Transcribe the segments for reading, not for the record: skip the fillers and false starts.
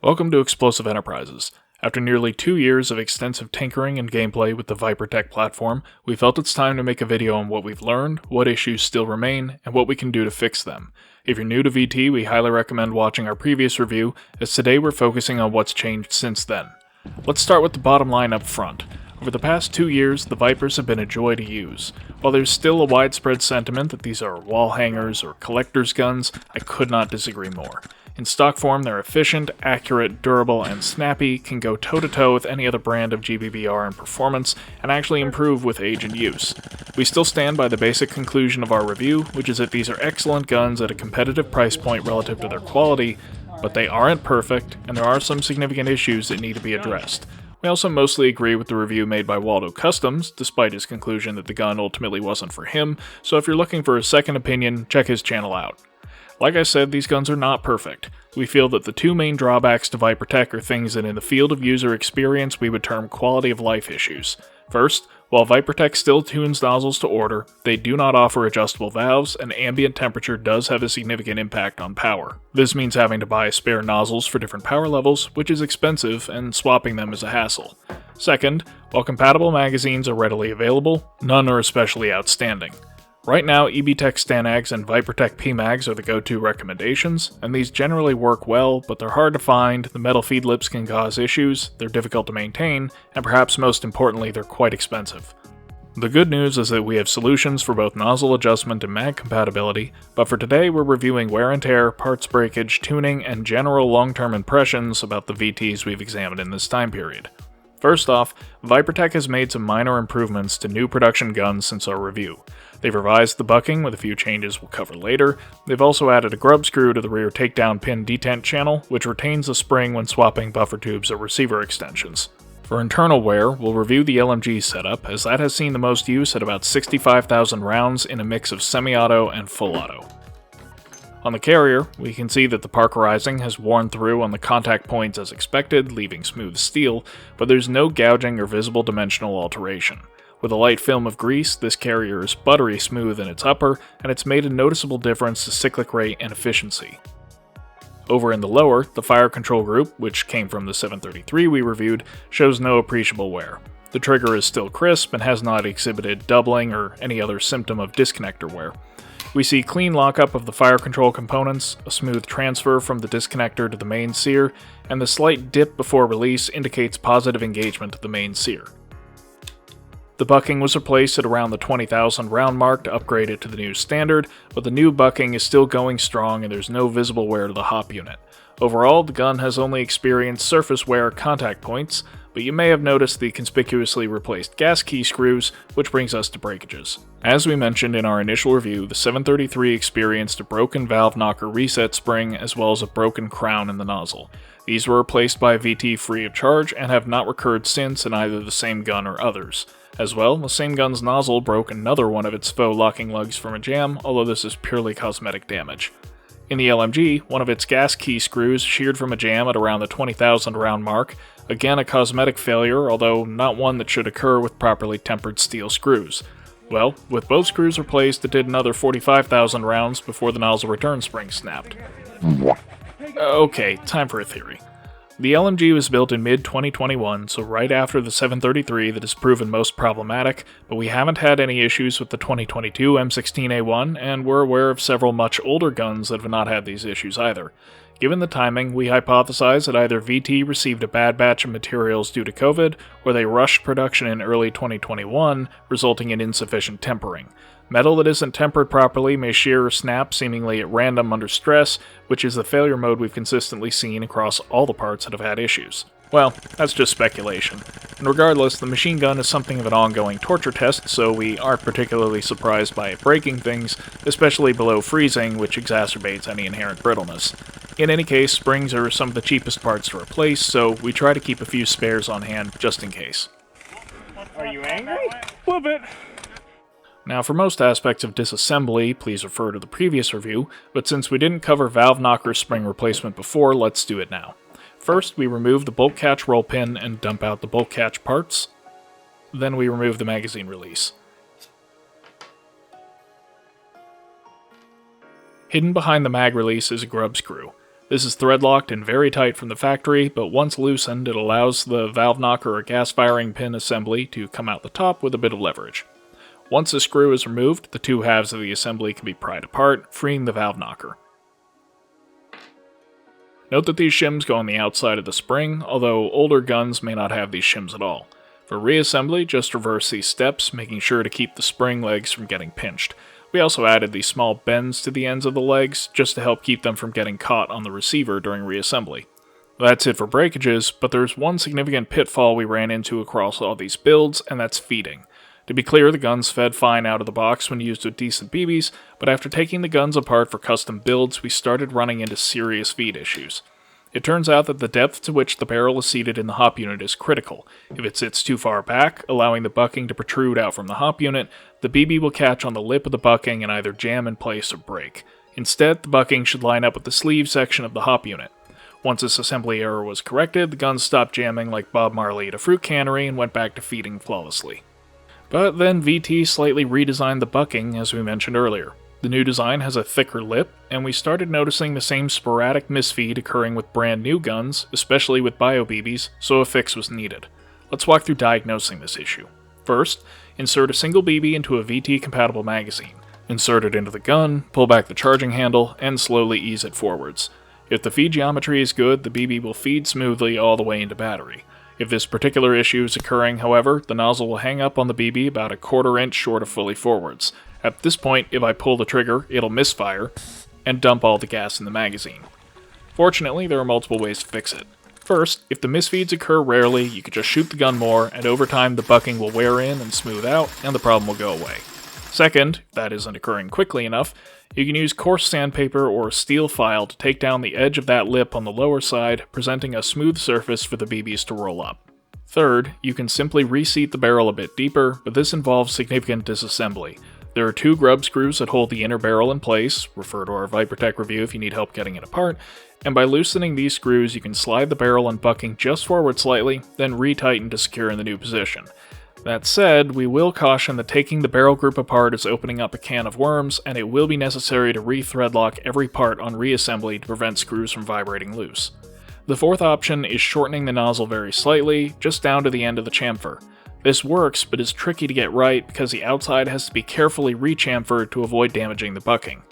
Welcome to Explosive Enterprises. After nearly 2 years of extensive tinkering and gameplay with the Vipertech platform, we felt it's time to make a video on what we've learned, what issues still remain, and what we can do to fix them. If you're new to VT, we highly recommend watching our previous review, as today we're focusing on what's changed since then. Let's start with the bottom line up front. Over the past 2 years, the Vipers have been a joy to use. While there's still a widespread sentiment that these are wall hangers or collector's guns, I could not disagree more. In stock form, they're efficient, accurate, durable, and snappy, can go toe-to-toe with any other brand of GBBR in performance, and actually improve with age and use. We still stand by the basic conclusion of our review, which is that these are excellent guns at a competitive price point relative to their quality, but they aren't perfect, and there are some significant issues that need to be addressed. We also mostly agree with the review made by Waldo Customs, despite his conclusion that the gun ultimately wasn't for him, so if you're looking for a second opinion, check his channel out. Like I said, these guns are not perfect. We feel that the two main drawbacks to Vipertech are things that in the field of user experience we would term quality of life issues. First, while Vipertech still tunes nozzles to order, they do not offer adjustable valves, and ambient temperature does have a significant impact on power. This means having to buy spare nozzles for different power levels, which is expensive, and swapping them is a hassle. Second, while compatible magazines are readily available, none are especially outstanding. Right now, EBTech Stanags and Vipertech PMags are the go-to recommendations, and these generally work well, but they're hard to find, the metal feed lips can cause issues, they're difficult to maintain, and perhaps most importantly, they're quite expensive. The good news is that we have solutions for both nozzle adjustment and mag compatibility, but for today we're reviewing wear and tear, parts breakage, tuning, and general long-term impressions about the VTs we've examined in this time period. First off, Vipertech has made some minor improvements to new production guns since our review. They've revised the bucking with a few changes we'll cover later. They've also added a grub screw to the rear takedown pin detent channel, which retains the spring when swapping buffer tubes or receiver extensions. For internal wear, we'll review the LMG setup, as that has seen the most use at about 65,000 rounds in a mix of semi-auto and full auto. On the carrier, we can see that the parkerizing has worn through on the contact points as expected, leaving smooth steel, but there's no gouging or visible dimensional alteration. With a light film of grease, this carrier is buttery smooth in its upper, and it's made a noticeable difference to cyclic rate and efficiency. Over in the lower, the fire control group, which came from the 733 we reviewed, shows no appreciable wear. The trigger is still crisp and has not exhibited doubling or any other symptom of disconnector wear. We see clean lockup of the fire control components, a smooth transfer from the disconnector to the main sear, and the slight dip before release indicates positive engagement of the main sear. The bucking was replaced at around the 20,000 round mark to upgrade it to the new standard, but the new bucking is still going strong and there's no visible wear to the hop unit. Overall, the gun has only experienced surface wear contact points, but you may have noticed the conspicuously replaced gas key screws, which brings us to breakages. As we mentioned in our initial review, the 733 experienced a broken valve knocker reset spring as well as a broken crown in the nozzle. These were replaced by a VT free of charge and have not recurred since in either the same gun or others. As well, the same gun's nozzle broke another one of its faux locking lugs from a jam, although this is purely cosmetic damage. In the LMG, one of its gas key screws sheared from a jam at around the 20,000 round mark, again a cosmetic failure, although not one that should occur with properly tempered steel screws. Well, with both screws replaced, it did another 45,000 rounds before the nozzle return spring snapped. Okay, time for a theory. The LMG was built in mid-2021, so right after the 733 that has proven most problematic, but we haven't had any issues with the 2022 M16A1, and we're aware of several much older guns that have not had these issues either. Given the timing, we hypothesize that either VT received a bad batch of materials due to COVID, or they rushed production in early 2021, resulting in insufficient tempering. Metal that isn't tempered properly may shear or snap seemingly at random under stress, which is the failure mode we've consistently seen across all the parts that have had issues. Well, that's just speculation. And regardless, the machine gun is something of an ongoing torture test, so we aren't particularly surprised by it breaking things, especially below freezing, which exacerbates any inherent brittleness. In any case, springs are some of the cheapest parts to replace, so we try to keep a few spares on hand just in case. Are you angry? A little bit. Now, for most aspects of disassembly, please refer to the previous review, but since we didn't cover valve knocker spring replacement before, let's do it now. First, we remove the bolt catch roll pin and dump out the bolt catch parts. Then we remove the magazine release. Hidden behind the mag release is a grub screw. This is thread locked and very tight from the factory, but once loosened, it allows the valve knocker or gas firing pin assembly to come out the top with a bit of leverage. Once the screw is removed, the two halves of the assembly can be pried apart, freeing the valve knocker. Note that these shims go on the outside of the spring, although older guns may not have these shims at all. For reassembly, just reverse these steps, making sure to keep the spring legs from getting pinched. We also added these small bends to the ends of the legs, just to help keep them from getting caught on the receiver during reassembly. That's it for breakages, but there's one significant pitfall we ran into across all these builds, and that's feeding. To be clear, the guns fed fine out of the box when used with decent BBs, but after taking the guns apart for custom builds, we started running into serious feed issues. It turns out that the depth to which the barrel is seated in the hop unit is critical. If it sits too far back, allowing the bucking to protrude out from the hop unit, the BB will catch on the lip of the bucking and either jam in place or break. Instead, the bucking should line up with the sleeve section of the hop unit. Once this assembly error was corrected, the guns stopped jamming like Bob Marley at a fruit cannery and went back to feeding flawlessly. But then VT slightly redesigned the bucking, as we mentioned earlier. The new design has a thicker lip, and we started noticing the same sporadic misfeed occurring with brand new guns, especially with bio BBs, so a fix was needed. Let's walk through diagnosing this issue. First, insert a single BB into a VT-compatible magazine. Insert it into the gun, pull back the charging handle, and slowly ease it forwards. If the feed geometry is good, the BB will feed smoothly all the way into battery. If this particular issue is occurring, however, the nozzle will hang up on the BB about a quarter inch short of fully forwards. At this point, if I pull the trigger, it'll misfire and dump all the gas in the magazine. Fortunately, there are multiple ways to fix it. First, if the misfeeds occur rarely, you can just shoot the gun more, and over time the bucking will wear in and smooth out, and the problem will go away. Second, if that isn't occurring quickly enough, you can use coarse sandpaper or a steel file to take down the edge of that lip on the lower side, presenting a smooth surface for the BBs to roll up. Third, you can simply reseat the barrel a bit deeper, but this involves significant disassembly. There are two grub screws that hold the inner barrel in place, refer to our Vipertech review if you need help getting it apart, and by loosening these screws you can slide the barrel and bucking just forward slightly, then retighten to secure in the new position. That said, we will caution that taking the barrel group apart is opening up a can of worms, and it will be necessary to re-thread lock every part on reassembly to prevent screws from vibrating loose. The fourth option is shortening the nozzle very slightly, just down to the end of the chamfer. This works, but is tricky to get right because the outside has to be carefully re-chamfered to avoid damaging the bucking.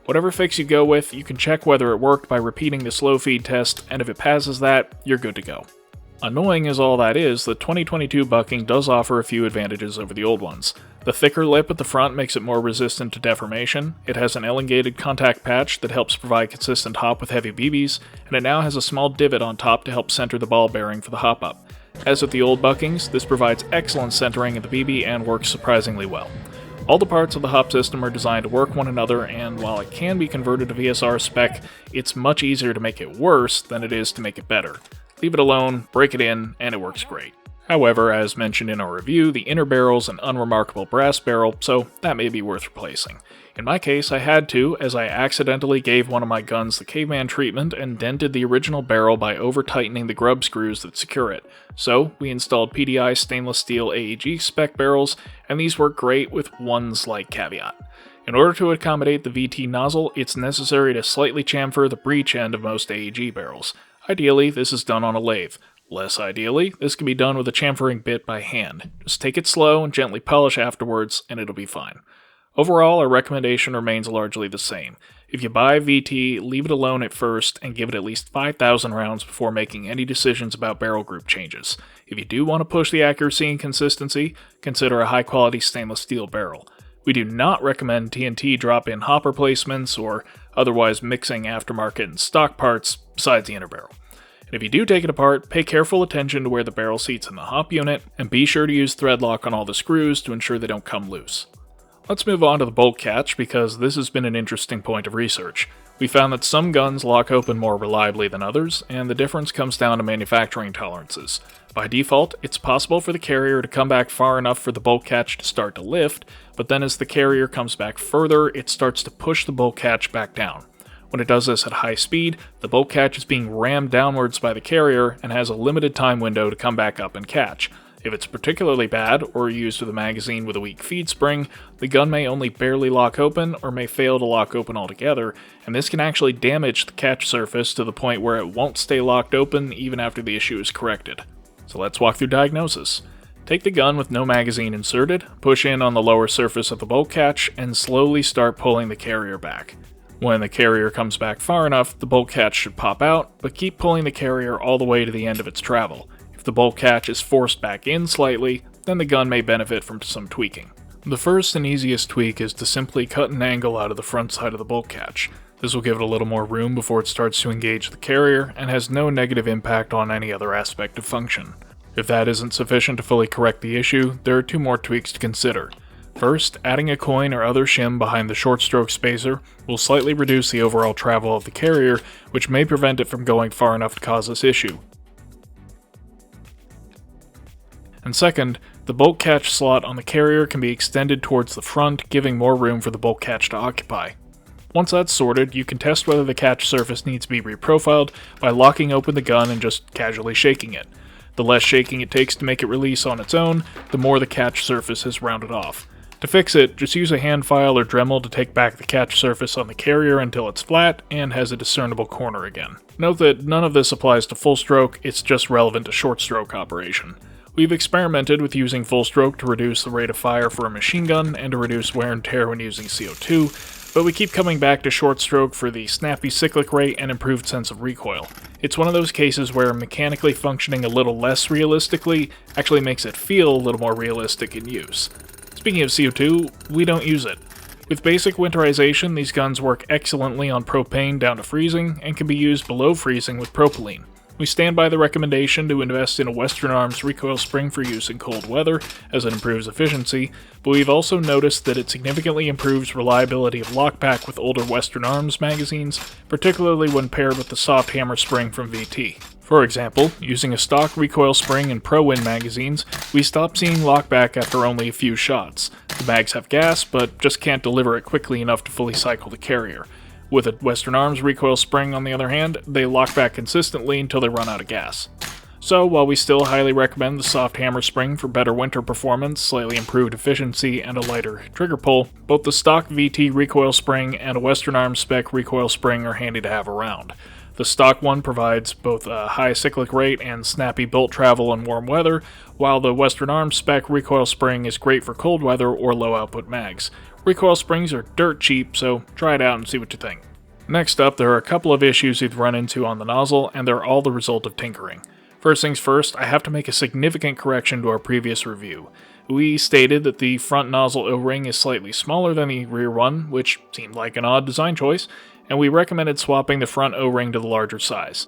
Whatever fix you go with, you can check whether it worked by repeating the slow feed test, and if it passes that, you're good to go. Annoying as all that is, the 2022 bucking does offer a few advantages over the old ones. The thicker lip at the front makes it more resistant to deformation, it has an elongated contact patch that helps provide consistent hop with heavy BBs, and it now has a small divot on top to help center the ball bearing for the hop up. As with the old buckings, this provides excellent centering of the BB and works surprisingly well. All the parts of the hop system are designed to work one another, and while it can be converted to VSR spec, it's much easier to make it worse than it is to make it better. Leave it alone, break it in, and it works great. However, as mentioned in our review, the inner barrel's an unremarkable brass barrel, so that may be worth replacing. In my case, I had to, as I accidentally gave one of my guns the caveman treatment and dented the original barrel by over-tightening the grub screws that secure it. So, we installed PDI stainless steel AEG spec barrels, and these work great with one slight caveat. In order to accommodate the VT nozzle, it's necessary to slightly chamfer the breech end of most AEG barrels. Ideally, this is done on a lathe. Less ideally, this can be done with a chamfering bit by hand. Just take it slow and gently polish afterwards, and it'll be fine. Overall, our recommendation remains largely the same. If you buy VT, leave it alone at first and give it at least 5,000 rounds before making any decisions about barrel group changes. If you do want to push the accuracy and consistency, consider a high-quality stainless steel barrel. We do not recommend TNT drop-in hop replacements or otherwise mixing aftermarket and stock parts besides the inner barrel. And if you do take it apart, pay careful attention to where the barrel seats in the hop unit, and be sure to use thread lock on all the screws to ensure they don't come loose. Let's move on to the bolt catch because this has been an interesting point of research. We found that some guns lock open more reliably than others, and the difference comes down to manufacturing tolerances. By default, it's possible for the carrier to come back far enough for the bolt catch to start to lift, but then as the carrier comes back further, it starts to push the bolt catch back down. When it does this at high speed, the bolt catch is being rammed downwards by the carrier and has a limited time window to come back up and catch. If it's particularly bad, or used with a magazine with a weak feed spring, the gun may only barely lock open or may fail to lock open altogether, and this can actually damage the catch surface to the point where it won't stay locked open even after the issue is corrected. So let's walk through diagnosis. Take the gun with no magazine inserted, push in on the lower surface of the bolt catch, and slowly start pulling the carrier back. When the carrier comes back far enough, the bolt catch should pop out, but keep pulling the carrier all the way to the end of its travel. If the bolt catch is forced back in slightly, then the gun may benefit from some tweaking. The first and easiest tweak is to simply cut an angle out of the front side of the bolt catch. This will give it a little more room before it starts to engage the carrier, and has no negative impact on any other aspect of function. If that isn't sufficient to fully correct the issue, there are two more tweaks to consider. First, adding a coin or other shim behind the short stroke spacer will slightly reduce the overall travel of the carrier, which may prevent it from going far enough to cause this issue. And second, the bolt catch slot on the carrier can be extended towards the front, giving more room for the bolt catch to occupy. Once that's sorted, you can test whether the catch surface needs to be reprofiled by locking open the gun and just casually shaking it. The less shaking it takes to make it release on its own, the more the catch surface is rounded off. To fix it, just use a hand file or Dremel to take back the catch surface on the carrier until it's flat and has a discernible corner again. Note that none of this applies to full stroke, it's just relevant to short stroke operation. We've experimented with using full stroke to reduce the rate of fire for a machine gun and to reduce wear and tear when using CO2, but we keep coming back to short stroke for the snappy cyclic rate and improved sense of recoil. It's one of those cases where mechanically functioning a little less realistically actually makes it feel a little more realistic in use. Speaking of CO2, we don't use it. With basic winterization, these guns work excellently on propane down to freezing and can be used below freezing with propylene. We stand by the recommendation to invest in a Western Arms recoil spring for use in cold weather, as it improves efficiency, but we've also noticed that it significantly improves reliability of lockback with older Western Arms magazines, particularly when paired with the soft hammer spring from VT. For example, using a stock recoil spring in Pro-Win magazines, we stop seeing lockback after only a few shots. The mags have gas, but just can't deliver it quickly enough to fully cycle the carrier. With a Western Arms recoil spring, on the other hand, they lock back consistently until they run out of gas. So, while we still highly recommend the soft hammer spring for better winter performance, slightly improved efficiency, and a lighter trigger pull, both the stock VT recoil spring and a Western Arms spec recoil spring are handy to have around. The stock one provides both a high cyclic rate and snappy bolt travel in warm weather, while the Western Arms spec recoil spring is great for cold weather or low output mags. Recoil springs are dirt cheap, so try it out and see what you think. Next up, there are a couple of issues we've run into on the nozzle, and they're all the result of tinkering. First things first, I have to make a significant correction to our previous review. We stated that the front nozzle O-ring is slightly smaller than the rear one, which seemed like an odd design choice, and we recommended swapping the front O-ring to the larger size.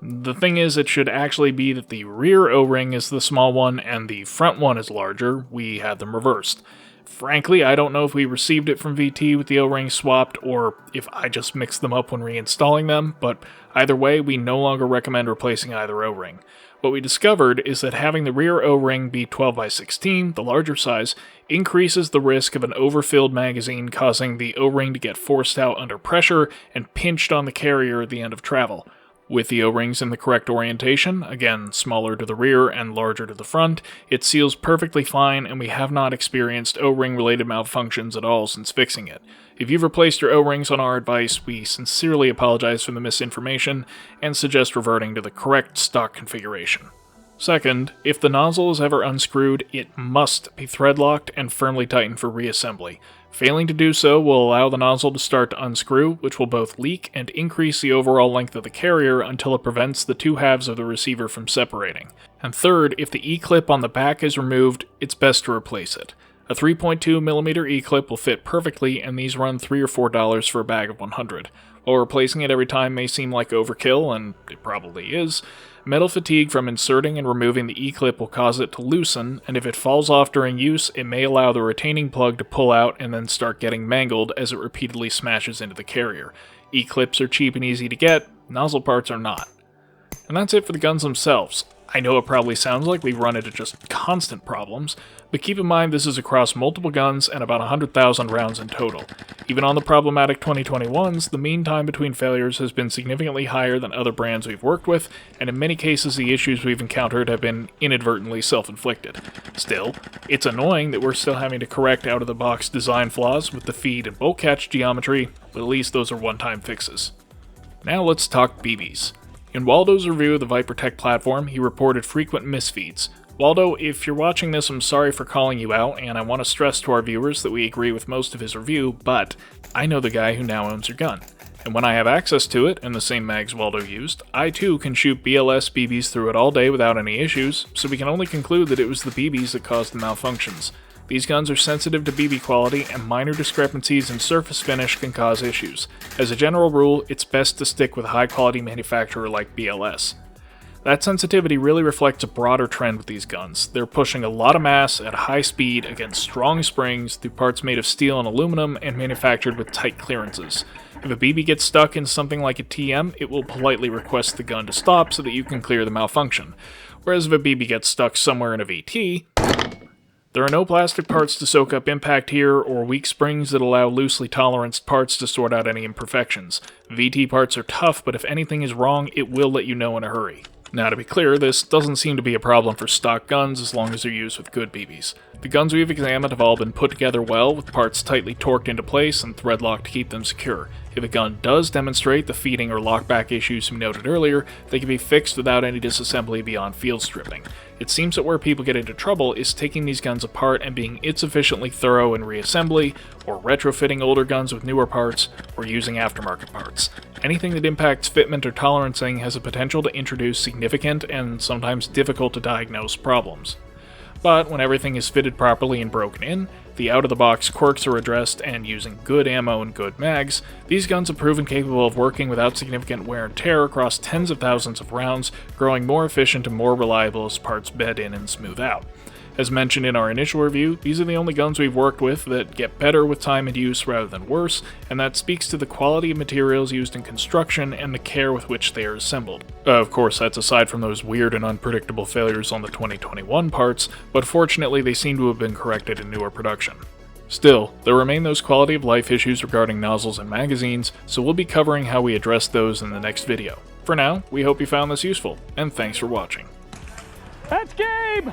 The thing is, it should actually be that the rear O-ring is the small one and the front one is larger. We had them reversed. Frankly, I don't know if we received it from VT with the O-ring swapped or if I just mixed them up when reinstalling them, but either way, we no longer recommend replacing either O-ring. What we discovered is that having the rear O-ring be 12x16, the larger size, increases the risk of an overfilled magazine causing the O-ring to get forced out under pressure and pinched on the carrier at the end of travel. With the O-rings in the correct orientation, again smaller to the rear and larger to the front, it seals perfectly fine and we have not experienced O-ring related malfunctions at all since fixing it. If you've replaced your O-rings on our advice, we sincerely apologize for the misinformation and suggest reverting to the correct stock configuration. Second, if the nozzle is ever unscrewed, it must be thread locked and firmly tightened for reassembly. Failing to do so will allow the nozzle to start to unscrew, which will both leak and increase the overall length of the carrier until it prevents the two halves of the receiver from separating. And third, if the E-clip on the back is removed, it's best to replace it. A 3.2mm E-clip will fit perfectly, and these run $3 or $4 for a bag of 100. While replacing it every time may seem like overkill, and it probably is, metal fatigue from inserting and removing the E-clip will cause it to loosen, and if it falls off during use, it may allow the retaining plug to pull out and then start getting mangled as it repeatedly smashes into the carrier. E-clips are cheap and easy to get, nozzle parts are not. And that's it for the guns themselves. I know it probably sounds like we run into just constant problems, but keep in mind this is across multiple guns and about 100,000 rounds in total. Even on the problematic 2021s, the mean time between failures has been significantly higher than other brands we've worked with, and in many cases the issues we've encountered have been inadvertently self-inflicted. Still, it's annoying that we're still having to correct out-of-the-box design flaws with the feed and bolt catch geometry, but at least those are one-time fixes. Now let's talk BBs. In Waldo's review of the Vipertech platform, he reported frequent misfeeds. Waldo, if you're watching this, I'm sorry for calling you out, and I want to stress to our viewers that we agree with most of his review, but I know the guy who now owns your gun. And when I have access to it, and the same mags Waldo used, I too can shoot BLS BBs through it all day without any issues, so we can only conclude that it was the BBs that caused the malfunctions. These guns are sensitive to BB quality, and minor discrepancies in surface finish can cause issues. As a general rule, it's best to stick with a high-quality manufacturer like BLS. That sensitivity really reflects a broader trend with these guns. They're pushing a lot of mass at high speed against strong springs through parts made of steel and aluminum and manufactured with tight clearances. If a BB gets stuck in something like a TM, it will politely request the gun to stop so that you can clear the malfunction. Whereas if a BB gets stuck somewhere in a VT, there are no plastic parts to soak up impact here, or weak springs that allow loosely toleranced parts to sort out any imperfections. VT parts are tough, but if anything is wrong, it will let you know in a hurry. Now to be clear, this doesn't seem to be a problem for stock guns as long as they're used with good BBs. The guns we've examined have all been put together well, with parts tightly torqued into place and thread locked to keep them secure. If a gun does demonstrate the feeding or lockback issues we noted earlier, they can be fixed without any disassembly beyond field stripping. It seems that where people get into trouble is taking these guns apart and being insufficiently thorough in reassembly, or retrofitting older guns with newer parts, or using aftermarket parts. Anything that impacts fitment or tolerancing has a potential to introduce significant and sometimes difficult to diagnose problems. But when everything is fitted properly and broken in, the out-of-the-box quirks are addressed, and using good ammo and good mags, these guns have proven capable of working without significant wear and tear across tens of thousands of rounds, growing more efficient and more reliable as parts bed in and smooth out. As mentioned in our initial review, these are the only guns we've worked with that get better with time and use rather than worse, and that speaks to the quality of materials used in construction and the care with which they are assembled. Of course, that's aside from those weird and unpredictable failures on the 2021 parts, but fortunately they seem to have been corrected in newer production. Still, there remain those quality of life issues regarding nozzles and magazines, so we'll be covering how we address those in the next video. For now, we hope you found this useful, and thanks for watching. That's Gabe!